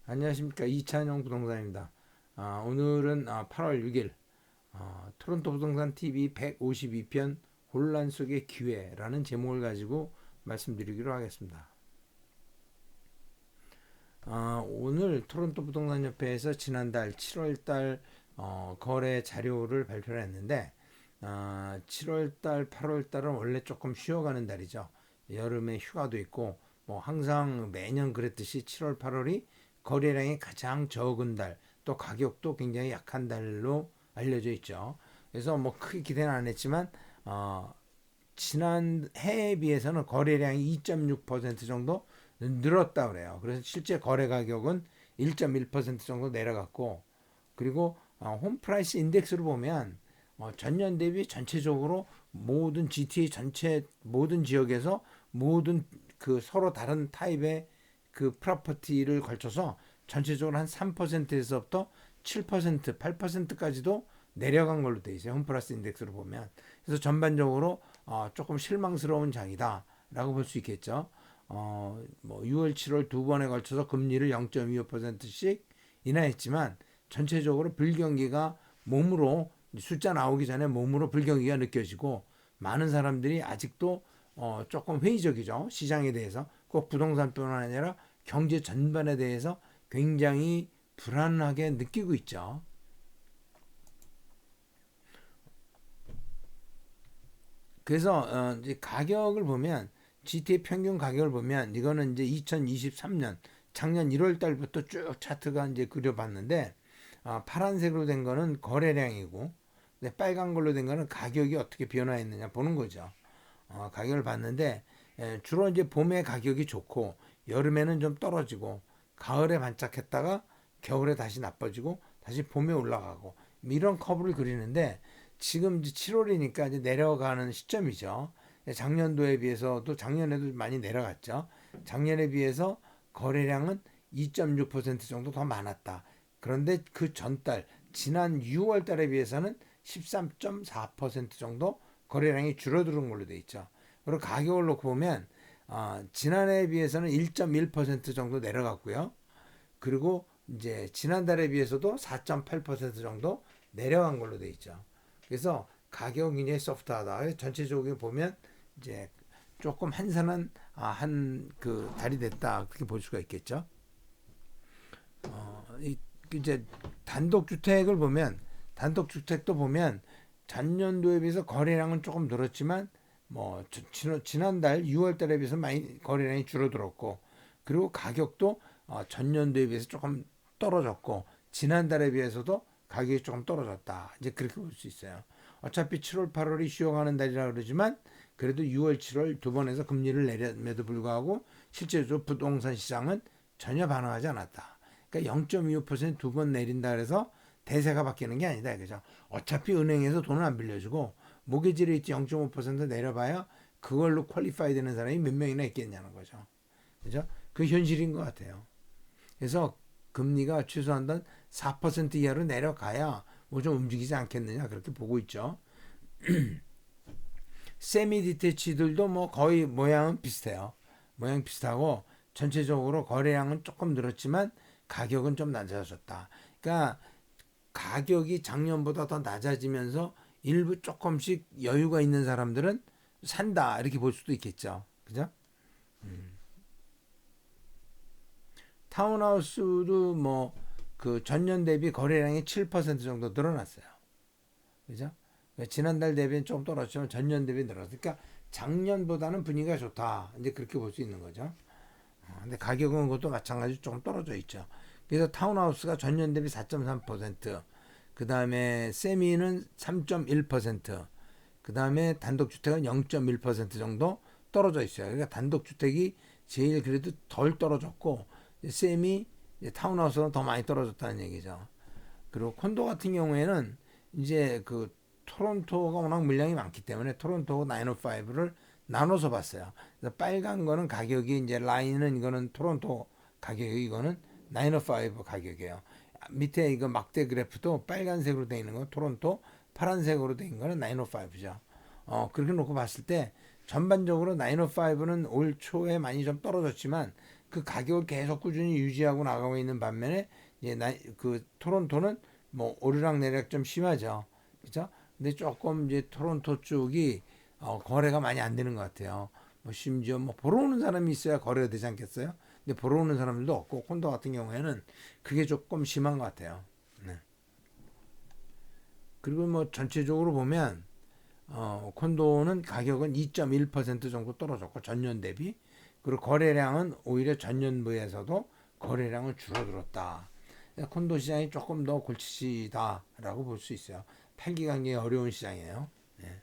안녕하십니까, 이찬용 부동산입니다. 오늘은 8월 6일 토론토 부동산 TV 152편 혼란 속의 기회라는 제목을 가지고 말씀드리기로 하겠습니다. 오늘 토론토 부동산 협회에서 지난달 7월달 거래 자료를 발표를 했는데 7월달, 8월달은 원래 조금 쉬어가는 달이죠. 여름에 휴가도 있고 뭐 항상 매년 그랬듯이 7월, 8월이 거래량이 가장 적은 달, 또 가격도 굉장히 약한 달로 알려져 있죠. 그래서 뭐 크게 기대는 안 했지만 지난 해에 비해서는 거래량이 2.6% 정도 늘었다 그래요. 그래서 실제 거래 가격은 1.1% 정도 내려갔고, 그리고 홈프라이스 인덱스로 보면 전년 대비 전체적으로 모든 GTA 전체 모든 지역에서 모든 그 서로 다른 타입의 그 프로퍼티를 걸쳐서 전체적으로 한 3%에서부터 7%, 8%까지도 내려간 걸로 돼 있어요. 홈플러스 인덱스로 보면. 그래서 전반적으로 조금 실망스러운 장이다라고 볼 수 있겠죠. 뭐 6월, 7월 두 번에 걸쳐서 금리를 0.25%씩 인하했지만 전체적으로 불경기가 몸으로 숫자 나오기 전에 몸으로 불경기가 느껴지고 많은 사람들이 아직도 조금 회의적이죠. 시장에 대해서 꼭 부동산뿐만 아니라 경제 전반에 대해서 굉장히 불안하게 느끼고 있죠. 그래서 이제 가격을 보면 GTA 평균 가격을 보면 이거는 이제 2023년 작년 1월 달부터 쭉 차트가 이제 그려봤는데 파란색으로 된 거는 거래량이고 빨간 걸로 된 거는 가격이 어떻게 변화했느냐 보는 거죠. 가격을 봤는데 주로 이제 봄에 가격이 좋고 여름에는 좀 떨어지고 가을에 반짝했다가 겨울에 다시 나빠지고 다시 봄에 올라가고 이런 커브를 그리는데 지금 이제 7월이니까 이제 내려가는 시점이죠. 작년도에 비해서도 작년에도 많이 내려갔죠. 작년에 비해서 거래량은 2.6% 정도 더 많았다. 그런데 그 전달 지난 6월 달에 비해서는 13.4% 정도 거래량이 줄어드는 걸로 돼 있죠. 그리고 가격을 놓고 보면 지난해에 비해서는 1.1% 정도 내려갔고요. 그리고 이제 지난달에 비해서도 4.8% 정도 내려간 걸로 돼 있죠. 그래서 가격이 굉장히 소프트하다. 전체적으로 보면 이제 조금 한산한 한 그 달이 됐다 그렇게 볼 수가 있겠죠. 이제 단독주택도 보면 전년도에 비해서 거래량은 조금 늘었지만 뭐 지난달 6월 달에 비해서 많이 거래량이 줄어들었고 그리고 가격도 전년도에 비해서 조금 떨어졌고 지난달에 비해서도 가격이 조금 떨어졌다. 이제 그렇게 볼 수 있어요. 어차피 7월, 8월이 쉬어가는 달이라 그러지만 그래도 6월, 7월 두 번에서 금리를 내렸음에도 불구하고 실제로 부동산 시장은 전혀 반응하지 않았다. 그러니까 0.25%두 번 내린다 그래서 대세가 바뀌는 게 아니다. 그죠? 어차피 은행에서 돈을 안 빌려주고 모기지 레이트 0.5% 내려봐야 그걸로 퀄리파이 되는 사람이 몇 명이나 있겠냐는 거죠. 그죠? 그 현실인 것 같아요. 그래서 금리가 최소한 4% 이하로 내려가야 뭐 좀 움직이지 않겠느냐 그렇게 보고 있죠. 세미 디테치들도 뭐 거의 모양은 비슷해요. 모양 비슷하고 전체적으로 거래량은 조금 늘었지만 가격은 좀 낮아졌다. 그러니까 가격이 작년보다 더 낮아지면서 일부 조금씩 여유가 있는 사람들은 산다 이렇게 볼 수도 있겠죠. 그죠? 타운하우스도 뭐 그 전년 대비 거래량이 7% 정도 늘어났어요. 그죠? 지난달 대비는 좀 떨어졌지만 전년 대비 늘었어요. 그러니까 작년보다는 분위기가 좋다. 이제 그렇게 볼 수 있는 거죠. 근데 가격은 그것도 마찬가지로 조금 떨어져 있죠. 그래서 타운하우스가 전년 대비 4.3%, 그 다음에 세미는 3.1%, 그 다음에 단독주택은 0.1% 정도 떨어져 있어요. 그러니까 단독주택이 제일 그래도 덜 떨어졌고, 세미, 타운하우스는 더 많이 떨어졌다는 얘기죠. 그리고 콘도 같은 경우에는 이제 그 토론토가 워낙 물량이 많기 때문에 토론토 905를 나눠서 봤어요. 그래서 빨간 거는 가격이 이제 라인은 이거는 토론토 가격이 이거는 905 가격이에요. 밑에 이거 막대 그래프도 빨간색으로 되어 있는 건 토론토, 파란색으로 되어 있는 거는 905죠. 그렇게 놓고 봤을 때 전반적으로 905는 올 초에 많이 좀 떨어졌지만 그 가격을 계속 꾸준히 유지하고 나가고 있는 반면에 이제 그 토론토는 뭐 오르락내리락 좀 심하죠. 그죠? 근데 조금 이제 토론토 쪽이 거래가 많이 안 되는 것 같아요. 뭐 심지어 뭐 보러 오는 사람이 있어야 거래가 되지 않겠어요? 근데 보러 오는 사람들도 없고 콘도 같은 경우에는 그게 조금 심한 것 같아요. 네. 그리고 뭐 전체적으로 보면 콘도는 가격은 2.1% 정도 떨어졌고 전년 대비 그리고 거래량은 오히려 전년도에서도 거래량은 줄어들었다. 콘도 시장이 조금 더 골치시다라고 볼 수 있어요. 팔기가 굉장히 어려운 시장이에요. 네.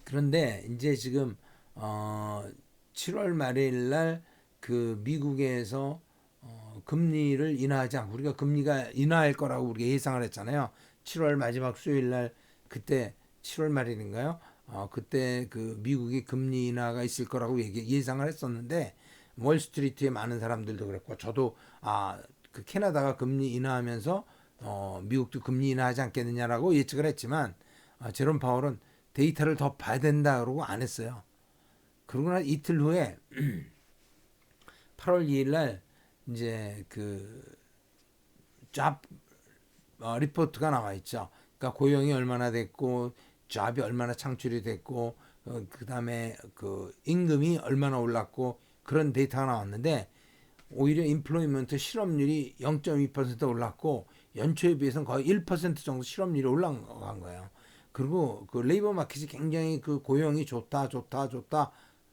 그런데 이제 지금 7월 말일 날 그 미국에서 금리를 인하하지 않고 우리가 금리가 인하할 거라고 우리가 예상을 했잖아요. 7월 마지막 수요일 날 그때 7월 말일인가요? 그때 그 미국이 금리 인하가 있을 거라고 예상을 했었는데 월스트리트의 많은 사람들도 그랬고 저도 그 캐나다가 금리 인하하면서 미국도 금리 인하하지 않겠느냐라고 예측을 했지만 제롬 파월은 데이터를 더 봐야 된다 그러고 안 했어요. 그러고 나 이틀 후에 8월 2일 날 이제 그잡 리포트가 나와 있죠. 그러니까 고용이 얼마나 됐고 잡이 얼마나 창출이 됐고 그다음에 그 임금이 얼마나 올랐고 그런 데이터가 나왔는데 오히려 인플로이먼트 실업률이 0.2% 올랐고 연초에 비해서는 거의 1% 정도 실업률이 올라간 거예요. 그리고 그 레이버 마켓이 굉장히 그 고용이 좋다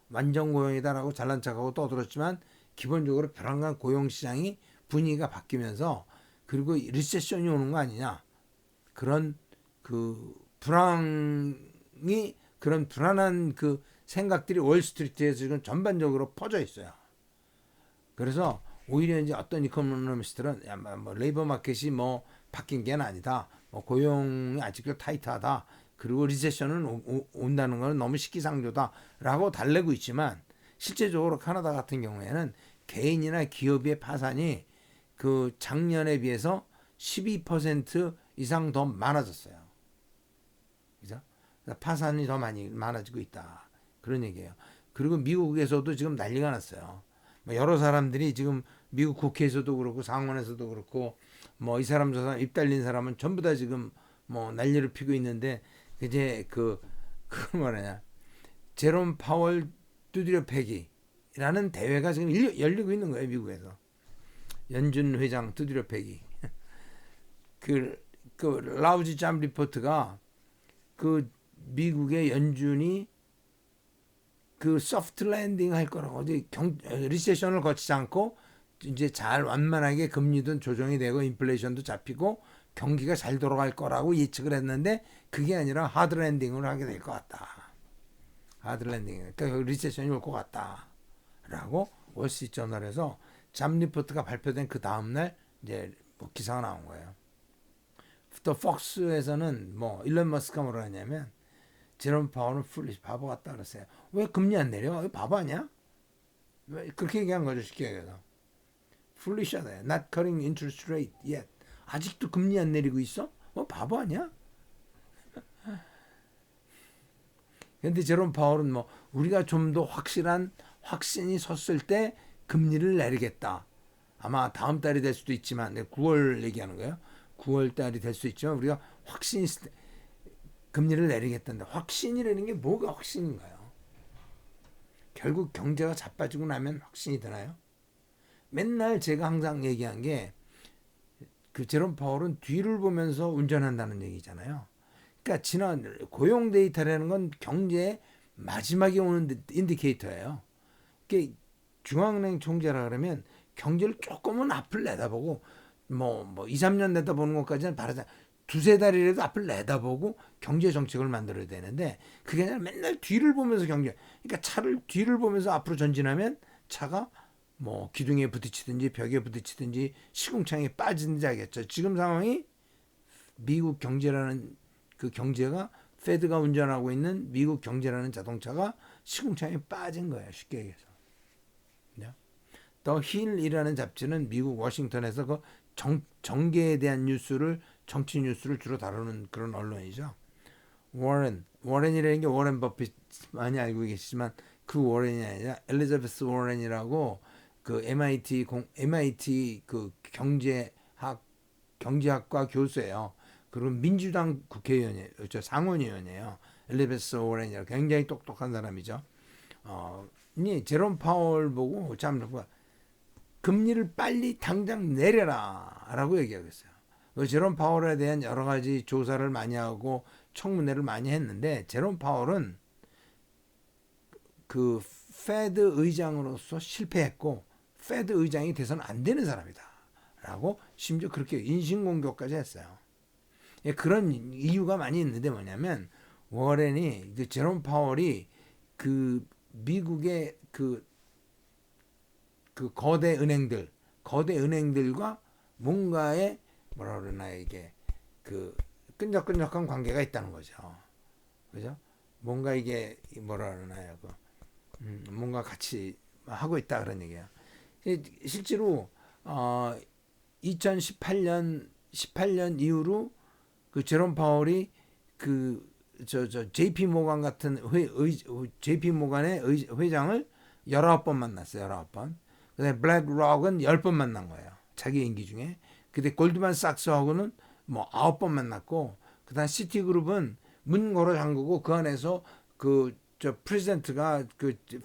완전 고용이다라고 잘난 척하고 떠들었지만 기본적으로 불안한 고용 시장이 분위기가 바뀌면서 그리고 리세션이 오는 거 아니냐 그런 그 그런 불안한 그 생각들이 월스트리트에서 지금 전반적으로 퍼져 있어요. 그래서 오히려 이제 어떤 이코노미스트들은 뭐 레이버 마켓이 뭐 바뀐 게 아니다. 뭐 고용이 아직도 타이트하다. 그리고 리세션은 온다는 건 너무 시기상조다라고 달래고 있지만 실제적으로 캐나다 같은 경우에는 개인이나 기업의 파산이 그 작년에 비해서 12% 이상 더 많아졌어요. 그죠? 파산이 더 많아지고 있다. 그런 얘기예요. 그리고 미국에서도 지금 난리가 났어요. 뭐 여러 사람들이 지금 미국 국회에서도 그렇고 상원에서도 그렇고 뭐 이 사람 저 사람 입 달린 사람은 전부 다 지금 뭐 난리를 피고 있는데 이제 그 뭐냐 제롬 파월 두드려 패기라는 대회가 지금 열리고 있는 거예요 미국에서. 연준 회장 두드려 패기. 그 라우지 잠 리포트가 그 미국의 연준이 그 소프트 랜딩 할 거라고 리세션을 거치지 않고 이제 잘 완만하게 금리도 조정이 되고 인플레이션도 잡히고 경기가 잘 돌아갈 거라고 예측을 했는데 그게 아니라 하드 랜딩을 하게 될 것 같다. 하드 랜딩. 그러니까 리세션이 올 것 같다라고 월스트리트저널에서 잠 리포트가 발표된 그 다음 날 이제 뭐 기사가 나온 거예요. 또 폭스에서는 뭐 일론 머스크가 뭐라 하냐면 제롬 파월은 풀리시 바보 같다 그랬어요. 왜 금리 안 내려? 바보 아니야? 왜 그렇게 얘기한 거죠 쉽게 얘기해서. 풀리시하다. Not cutting interest rate yet. 아직도 금리 안 내리고 있어? 바보 아니야? 근데 제롬 파월은 뭐 우리가 좀 더 확실한 확신이 섰을 때 금리를 내리겠다. 아마 다음 달이 될 수도 있지만 9월 얘기하는 거예요. 9월 달이 될 수 있지만 우리가 확신이 있을 때 금리를 내리겠다는데 확신이라는 게 뭐가 확신인가요? 결국 경제가 자빠지고 나면 확신이 드나요? 맨날 제가 항상 얘기한 게 그 제롬 파월은 뒤를 보면서 운전한다는 얘기잖아요. 그러니까 지난 고용 데이터라는 건 경제의 마지막에 오는 인디케이터예요. 그게 중앙은행 총재라 그러면 경제를 조금은 앞을 내다보고 뭐 2, 3년 내다보는 것까지는 바라지 두세 달이라도 앞을 내다보고 경제 정책을 만들어야 되는데 그게 아니라 맨날 뒤를 보면서 그러니까 차를 뒤를 보면서 앞으로 전진하면 차가 뭐 기둥에 부딪히든지 벽에 부딪히든지 시궁창에 빠지든지 하겠죠. 지금 상황이 미국 경제라는 그 경제가 페드가 운전하고 있는 미국 경제라는 자동차가 시궁창에 빠진 거예요. 쉽게 얘기해서. 더 힐이라는 잡지는 미국 워싱턴에서 그 정계에 대한 뉴스를 정치 뉴스를 주로 다루는 그런 언론이죠. 워렌이라는 게 워렌 버핏 많이 알고 계시지만 그 워렌이 아니라 엘리자베스 워렌이라고 그 MIT 그 경제학과 교수예요. 그리고 민주당 국회의원이에요. 저 상원의원이에요. 엘리자베스 워렌이라고 굉장히 똑똑한 사람이죠. 이 제롬 파월 보고 참 금리를 빨리 당장 내려라라고 얘기하고 있어요. 제롬 파월에 대한 여러 가지 조사를 많이 하고 청문회를 많이 했는데 제롬 파월은 그 페드 의장으로서 실패했고 페드 의장이 돼서는 안 되는 사람이다 라고 심지어 그렇게 인신공격까지 했어요. 그런 이유가 많이 있는데 뭐냐면 워렌이 그 제롬 파월이 그 미국의 그 거대 은행들과 뭔가의 뭐라 그러나 이게 그 끈적끈적한 관계가 있다는 거죠. 그죠? 뭔가 이게 뭐라 그러나요? 뭔가 같이 하고 있다 그런 얘기야. 실제로 2018년 이후로 그 제롬 파월이 그 JP 모간 같은 JP 모간의 회장을 19번 만났어요. 19번. 그다음에 블랙록은 10번 만난 거예요. 자기 임기 중에. 근데 골드만삭스하고는 뭐 9번 만났고, 그다음 시티그룹은 문 걸어 잠그고 그 안에서 프레지던트가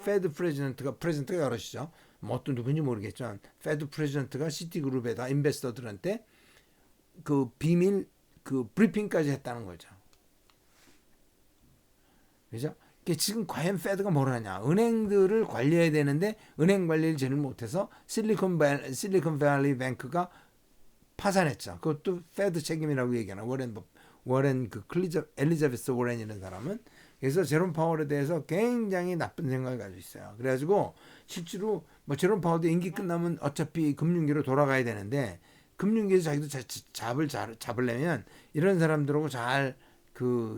페드 프레지던트가 여럿이죠. 뭐 어떤 누군지 모르겠지만 페드 프레지던트가 시티그룹에다 인베스터들한테 그 비밀 브리핑까지 했다는 거죠. 그죠? 지금 과연 페드가 뭘 하냐? 은행들을 관리해야 되는데 은행 관리를 제대로 못해서 실리콘밸리 뱅크가 파산했죠. 그것도 페드 책임이라고 얘기하나 워렌 엘리자베스 워렌이라는 사람은. 그래서 제롬 파월에 대해서 굉장히 나쁜 생각을 가지고 있어요. 그래가지고 실제로 뭐 제롬 파월도 임기 끝나면 어차피 금융계로 돌아가야 되는데 금융계에서 자기도 잡으려면 이런 사람들하고 잘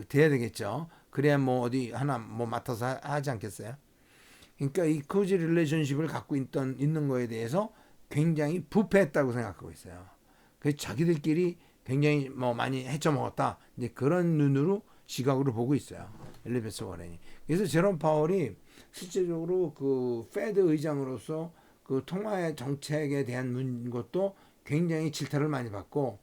돼야 되겠죠. 그래야 뭐 어디 하나 뭐 맡아서 하지 않겠어요? 그러니까 이 코지 릴레이션십을 갖고 있는 거에 대해서 굉장히 부패했다고 생각하고 있어요. 그래서 자기들끼리 굉장히 뭐 많이 헤쳐먹었다. 이제 그런 눈으로 시각으로 보고 있어요. 엘리베스 워렌이. 그래서 제롬 파월이 실제적으로 그 페드 의장으로서 그 통화 정책에 대한 것도 굉장히 질타를 많이 받고,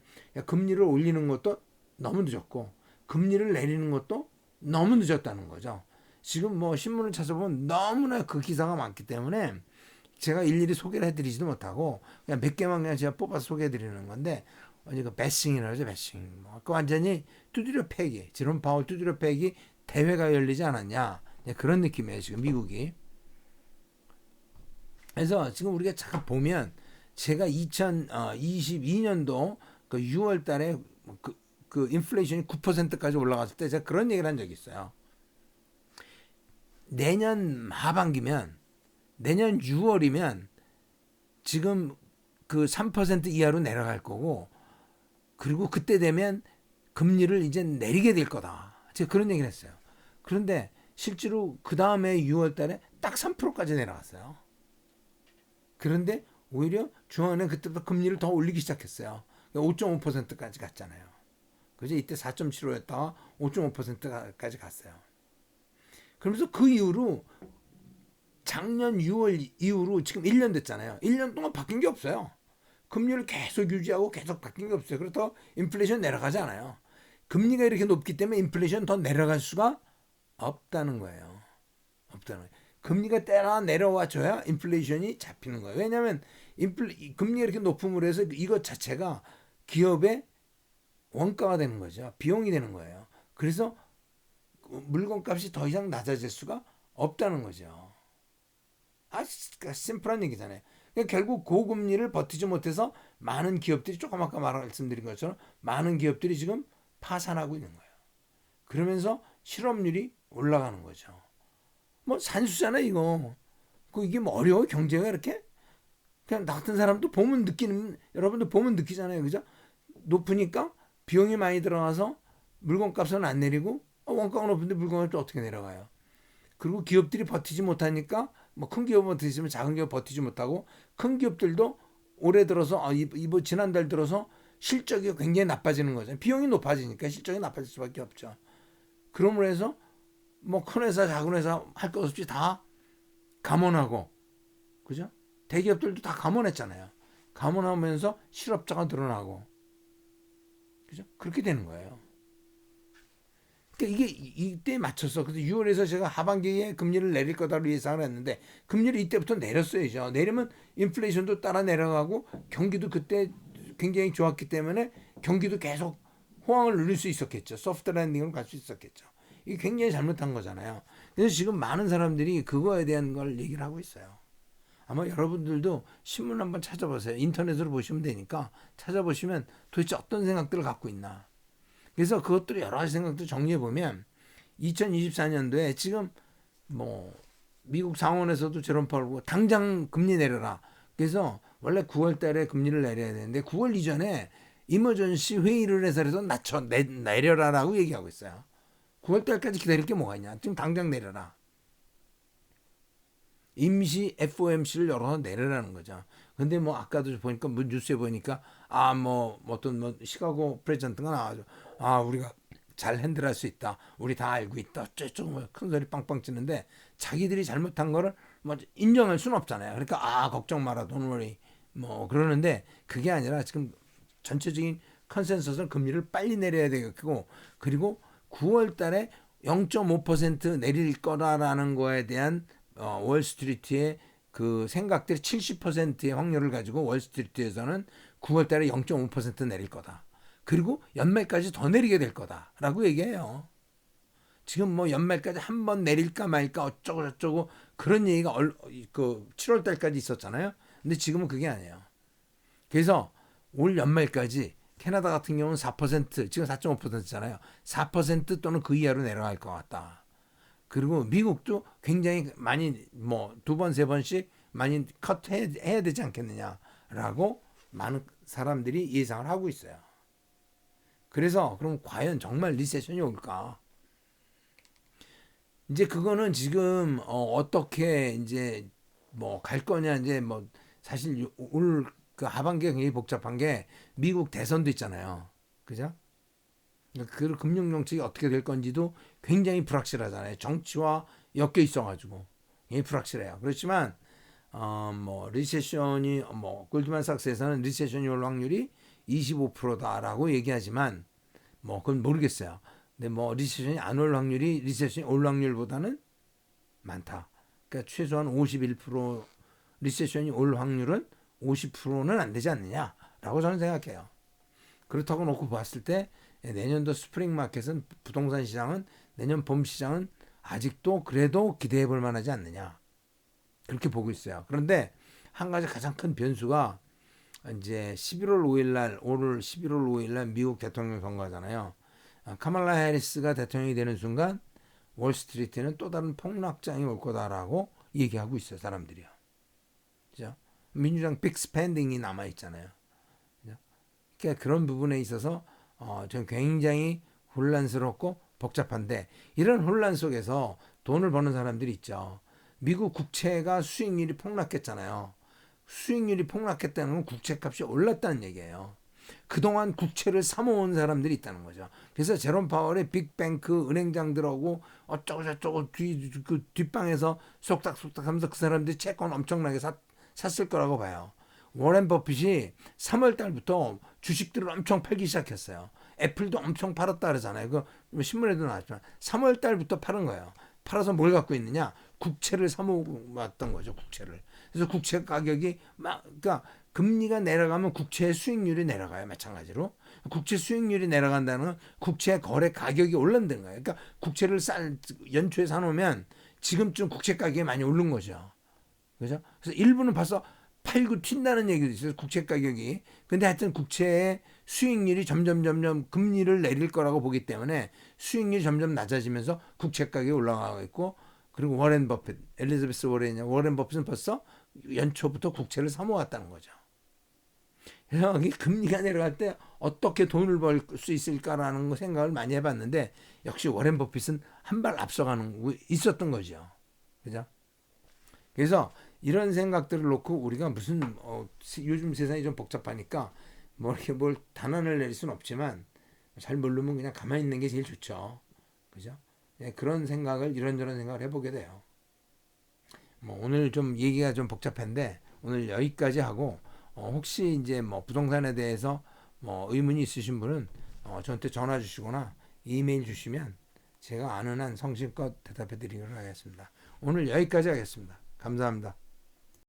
금리를 올리는 것도 너무 늦었고 금리를 내리는 것도 너무 늦었다는 거죠. 지금 뭐 신문을 찾아보면 너무나 그 기사가 많기 때문에 제가 일일이 소개를 해드리지도 못하고 그냥 몇 개만 그냥 제가 뽑아서 소개해드리는 건데, 그 배싱이라고 하죠. 배싱. 그 완전히 두드려 패기, 제롬 파월 두드려 패기 대회가 열리지 않았냐, 그런 느낌이에요 지금 미국이. 그래서 지금 우리가 잠깐 보면 제가 2022년도 그 6월 달에 그 인플레이션이 9%까지 올라갔을 때 제가 그런 얘기를 한 적이 있어요. 내년 하반기면, 내년 6월이면 지금 그 3% 이하로 내려갈 거고, 그리고 그때 되면 금리를 이제 내리게 될 거다. 제가 그런 얘기를 했어요. 그런데 실제로 그 다음에 6월 달에 딱 3%까지 내려갔어요. 그런데 오히려 중앙은행 그때부터 금리를 더 올리기 시작했어요. 5.5%까지 갔잖아요. 그죠? 이때 4.75였다가 5.5%까지 갔어요. 그러면서 그 이후로 작년 6월 이후로 지금 1년 됐잖아요. 1년 동안 바뀐 게 없어요. 금리를 계속 유지하고 계속 바뀐 게 없어요. 그렇다고 인플레이션 내려가지 않아요. 금리가 이렇게 높기 때문에 인플레이션 더 내려갈 수가 없다는 거예요. 금리가 때나 내려와 줘야 인플레이션이 잡히는 거예요. 왜냐하면 금리가 이렇게 높음으로 해서 이것 자체가 기업의 원가가 되는 거죠. 비용이 되는 거예요. 그래서 물건값이 더 이상 낮아질 수가 없다는 거죠. 심플한 얘기잖아요. 그러니까 결국 고금리를 버티지 못해서 많은 기업들이, 조금 아까 말씀드린 것처럼 많은 기업들이 지금 파산하고 있는 거예요. 그러면서 실업률이 올라가는 거죠. 뭐 산수잖아 이거. 이게 뭐 어려워 경제가 이렇게? 그냥 나 같은 사람도 보면 느끼는, 여러분들 보면 느끼잖아요, 그죠? 높으니까 비용이 많이 들어가서 물건값은 안 내리고, 원가가 높은데 물건값이 어떻게 내려가요? 그리고 기업들이 버티지 못하니까, 뭐 큰 기업은 버티지만 작은 기업 버티지 못하고, 큰 기업들도 올해 들어서 지난달 들어서 실적이 굉장히 나빠지는 거죠. 비용이 높아지니까 실적이 나빠질 수밖에 없죠. 그러므로 해서 뭐 큰 회사 작은 회사 할 것 없이 다 감원하고, 그죠? 대기업들도 다 감원했잖아요. 감원하면서 실업자가 늘어나고, 그죠? 그렇게 되는 거예요. 그러니까 이게 이때 맞춰서, 그래서 6월에서 제가 하반기에 금리를 내릴 거다로 예상을 했는데, 금리를 이때부터 내렸어야죠. 내리면 인플레이션도 따라 내려가고, 경기도 그때 굉장히 좋았기 때문에 경기도 계속 호황을 누릴 수 있었겠죠. 소프트 랜딩으로 갈 수 있었겠죠. 이게 굉장히 잘못한 거잖아요. 그래서 지금 많은 사람들이 그거에 대한 걸 얘기를 하고 있어요. 아마 여러분들도 신문 한번 찾아보세요. 인터넷으로 보시면 되니까 찾아보시면 도대체 어떤 생각들을 갖고 있나. 그래서 그것들을 여러 가지 생각들 정리해 보면 2024년도에 지금 뭐 미국 상원에서도 제롬 파월고 당장 금리 내려라. 그래서 원래 9월 달에 금리를 내려야 되는데 9월 이전에 이머전시 회의를 해서 내려라라고 얘기하고 있어요. 9월 달까지 기다릴 게 뭐가 있냐. 지금 당장 내려라. 임시 FOMC를 열어서 내려라는 거죠. 근데 뭐 아까도 보니까 뭐 뉴스에 보니까 뭐 어떤 뭐 시카고 프레젠트가 나와서 우리가 잘 핸들할 수 있다. 우리 다 알고 있다. 어쩌고 뭐 큰 소리 빵빵 치는데 자기들이 잘못한 거를 뭐 인정할 수는 없잖아요. 그러니까 걱정 마라. Don't worry. 뭐 그러는데 그게 아니라 지금 전체적인 컨센서스는 금리를 빨리 내려야 되겠고, 그리고 9월 달에 0.5% 내릴 거라라는 거에 대한 월스트리트의 그 생각들이 70%의 확률을 가지고 월스트리트에서는 9월 달에 0.5% 내릴 거다. 그리고 연말까지 더 내리게 될 거다라고 얘기해요. 지금 뭐 연말까지 한 번 내릴까 말까 어쩌고 저쩌고 그런 얘기가 그 7월 달까지 있었잖아요. 근데 지금은 그게 아니에요. 그래서 올 연말까지 캐나다 같은 경우는 4%, 지금 4.5%잖아요. 4% 또는 그 이하로 내려갈 것 같다. 그리고 미국도 굉장히 많이 뭐 두 번, 세 번씩 많이 컷해야 되지 않겠느냐라고 많은 사람들이 예상을 하고 있어요. 그래서 그럼 과연 정말 리세션이 올까? 이제 그거는 지금 어떻게 이제 뭐 갈 거냐 이제 뭐 사실 올 그 하반기가 굉장히 복잡한 게 미국 대선도 있잖아요. 그죠? 그 금융 정책이 어떻게 될 건지도 굉장히 불확실하잖아요. 정치와 엮여 있어가지고 굉장히 불확실해요. 그렇지만 뭐 리세션이 뭐 골드만삭스에서는 리세션이 올 확률이 25%다라고 얘기하지만 뭐 그건 모르겠어요. 근데 뭐 리세션이 안 올 확률이 리세션이 올 확률보다는 많다. 그러니까 최소한 51% 리세션이 올 확률은 50%는 안 되지 않느냐라고 저는 생각해요. 그렇다고 놓고 봤을 때 내년도 스프링 마켓은 부동산 시장은 내년 봄 시장은 아직도 그래도 기대해 볼 만하지 않느냐 그렇게 보고 있어요. 그런데 한 가지 가장 큰 변수가 이제 11월 5일 날 올 11월 5일 날 미국 대통령 선거잖아요. 카말라 해리스가 대통령이 되는 순간 월스트리트는 또 다른 폭락장이 올 거다라고 얘기하고 있어요. 사람들이요. 그죠? 민주당 빅 스펜딩이 남아 있잖아요. 그러니까 그런 부분에 있어서 좀 굉장히 혼란스럽고 복잡한데 이런 혼란 속에서 돈을 버는 사람들이 있죠. 미국 국채가 수익률이 폭락했잖아요. 수익률이 폭락했다는 건 국채값이 올랐다는 얘기예요. 그동안 국채를 사모은 사람들이 있다는 거죠. 그래서 제롬 파월의 빅뱅크 은행장들하고 어쩌고 저쩌고 그 뒷방에서 속닥속닥 하면서 그 사람들이 채권 엄청나게 샀을 거라고 봐요. 워렌 버핏이 3월 달부터 주식들을 엄청 팔기 시작했어요. 애플도 엄청 팔았다 그러잖아요. 그 신문에도 나왔지만 3월 달부터 파는 거예요. 팔아서 뭘 갖고 있느냐? 국채를 사모았던 거죠. 국채를. 그래서 국채 가격이 그러니까 금리가 내려가면 국채의 수익률이 내려가요. 마찬가지로. 국채 수익률이 내려간다는 건 국채 거래 가격이 오른다는 거예요. 그러니까 국채를 연초에 사놓으면 지금쯤 국채 가격이 많이 오른 거죠. 그죠? 그래서 일부는 벌써 팔고 튄다는 얘기도 있어요. 국채 가격이. 근데 하여튼 국채의 수익률이 점점 금리를 내릴 거라고 보기 때문에 수익률이 점점 낮아지면서 국채 가격이 올라가고 있고, 그리고 워렌 버핏, 엘리자베스 워렌 버핏은 벌써 연초부터 국채를 사모았다는 거죠. 그래서 금리가 내려갈 때 어떻게 돈을 벌 수 있을까라는 생각을 많이 해봤는데 역시 워렌 버핏은 한 발 앞서가는 있었던 거죠. 그죠? 그래서 이런 생각들을 놓고 우리가 무슨 요즘 세상이 좀 복잡하니까 뭐 이렇게 뭘 단언을 내릴 수는 없지만 잘 모르면 그냥 가만히 있는 게 제일 좋죠. 그죠? 그런 생각을 이런저런 생각을 해보게 돼요. 뭐 오늘 좀 얘기가 좀 복잡한데 오늘 여기까지 하고 혹시 이제 뭐 부동산에 대해서 뭐 의문이 있으신 분은 저한테 전화 주시거나 이메일 주시면 제가 아는 한 성심껏 대답해 드리도록 하겠습니다. 오늘 여기까지 하겠습니다. 감사합니다.